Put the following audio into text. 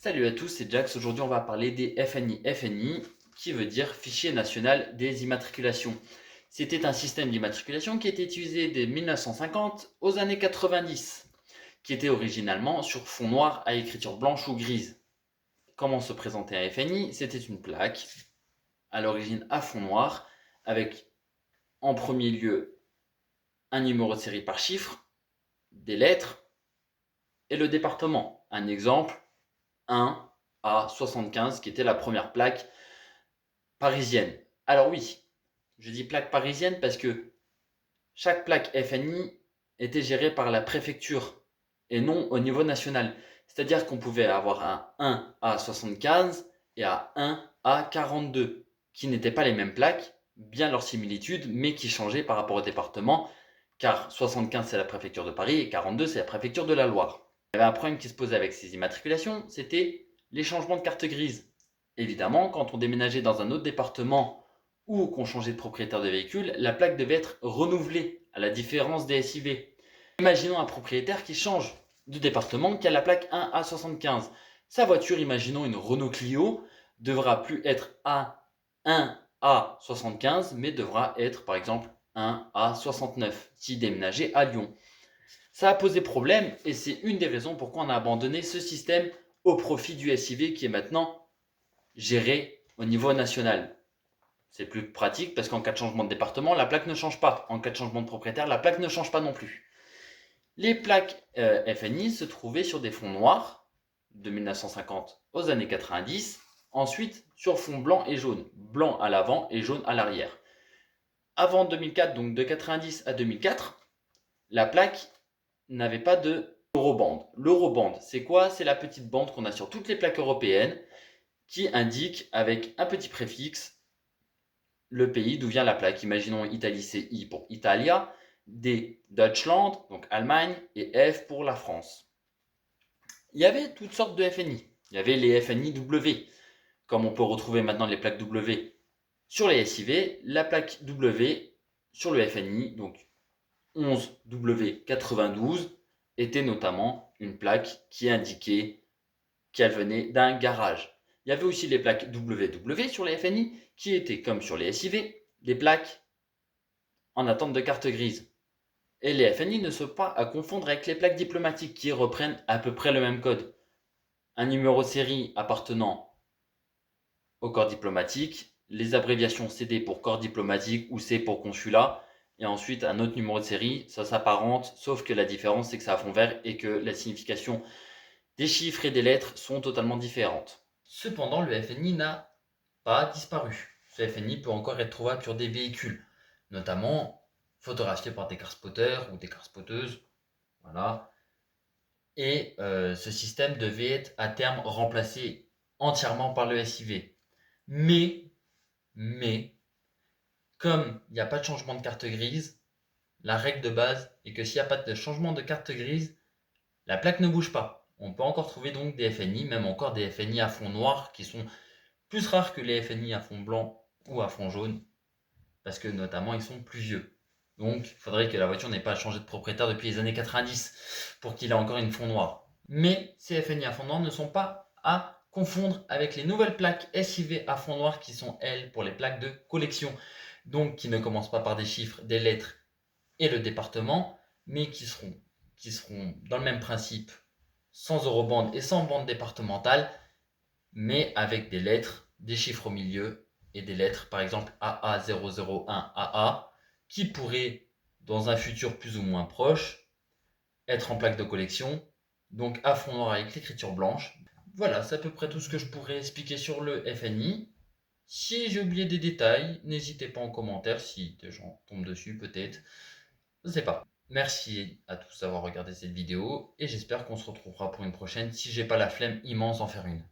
Salut à tous, c'est Jax. Aujourd'hui, on va parler des FNI. FNI, qui veut dire Fichier National des Immatriculations. C'était un système d'immatriculation qui était utilisé dès 1950 aux années 90, qui était originalement sur fond noir à écriture blanche ou grise. Comment se présentait un FNI? C'était une plaque, à l'origine à fond noir, avec en premier lieu un numéro de série par chiffre, des lettres et le département. Un exemple, 1A75, qui était la première plaque parisienne. Alors oui, je dis plaque parisienne parce que chaque plaque FNI était gérée par la préfecture et non au niveau national. C'est-à-dire qu'on pouvait avoir un 1A75 et un 1A42, qui n'étaient pas les mêmes plaques, bien leur similitude, mais qui changeaient par rapport au département, car 75 c'est la préfecture de Paris et 42 c'est la préfecture de la Loire. Il y avait un problème qui se posait avec ces immatriculations, c'était les changements de carte grise. Évidemment, quand on déménageait dans un autre département ou qu'on changeait de propriétaire de véhicule, la plaque devait être renouvelée, à la différence des SIV. Imaginons un propriétaire qui change de département, qui a la plaque 1A75. Sa voiture, imaginons une Renault Clio, devra plus être A1A75, mais devra être par exemple 1A69, s'il déménageait à Lyon. Ça a posé problème et c'est une des raisons pourquoi on a abandonné ce système au profit du SIV qui est maintenant géré au niveau national. C'est plus pratique parce qu'en cas de changement de département, la plaque ne change pas. En cas de changement de propriétaire, la plaque ne change pas non plus. Les plaques FNI se trouvaient sur des fonds noirs de 1950 aux années 90, ensuite sur fond blanc et jaune, blanc à l'avant et jaune à l'arrière. Avant 2004, donc de 90 à 2004, la plaque n'avait pas de l'eurobande. L'eurobande, c'est quoi? C'est la petite bande qu'on a sur toutes les plaques européennes qui indique avec un petit préfixe le pays d'où vient la plaque. Imaginons Italie, c'est I pour Italia, D, Deutschland, donc Allemagne, et F pour la France. Il y avait toutes sortes de FNI. Il y avait les FNI W, comme on peut retrouver maintenant les plaques W sur les SIV, la plaque W sur le FNI, donc 11W92, était notamment une plaque qui indiquait qu'elle venait d'un garage. Il y avait aussi les plaques WW sur les FNI qui étaient, comme sur les SIV, des plaques en attente de carte grise. Et les FNI ne sont pas à confondre avec les plaques diplomatiques qui reprennent à peu près le même code. Un numéro de série appartenant au corps diplomatique, les abréviations CD pour corps diplomatique ou C pour consulat, et ensuite un autre numéro de série, ça s'apparente, sauf que la différence c'est que ça a fond vert et que la signification des chiffres et des lettres sont totalement différentes. Cependant, le FNI n'a pas disparu. Ce FNI peut encore être trouvable sur des véhicules, notamment photographiés par des carspotters ou des carspotteuses. Voilà. Et ce système devait être à terme remplacé entièrement par le SIV. Mais, comme il n'y a pas de changement de carte grise, la règle de base est que s'il n'y a pas de changement de carte grise, la plaque ne bouge pas. On peut encore trouver donc des FNI, même encore des FNI à fond noir, qui sont plus rares que les FNI à fond blanc ou à fond jaune, parce que notamment ils sont plus vieux. Donc il faudrait que la voiture n'ait pas changé de propriétaire depuis les années 90 pour qu'il ait encore une fond noire. Mais ces FNI à fond noir ne sont pas à confondre avec les nouvelles plaques SIV à fond noir qui sont elles pour les plaques de collection. Donc qui ne commencent pas par des chiffres, des lettres et le département, mais qui seront dans le même principe, sans eurobande et sans bande départementale, mais avec des lettres, des chiffres au milieu et des lettres, par exemple AA001AA, qui pourraient, dans un futur plus ou moins proche, être en plaque de collection, donc à fond noir avec l'écriture blanche. Voilà, c'est à peu près tout ce que je pourrais expliquer sur le FNI. Si j'ai oublié des détails, n'hésitez pas en commentaire si des gens tombent dessus peut-être. Je sais pas. Merci à tous d'avoir regardé cette vidéo et j'espère qu'on se retrouvera pour une prochaine si j'ai pas la flemme immense d'en faire une.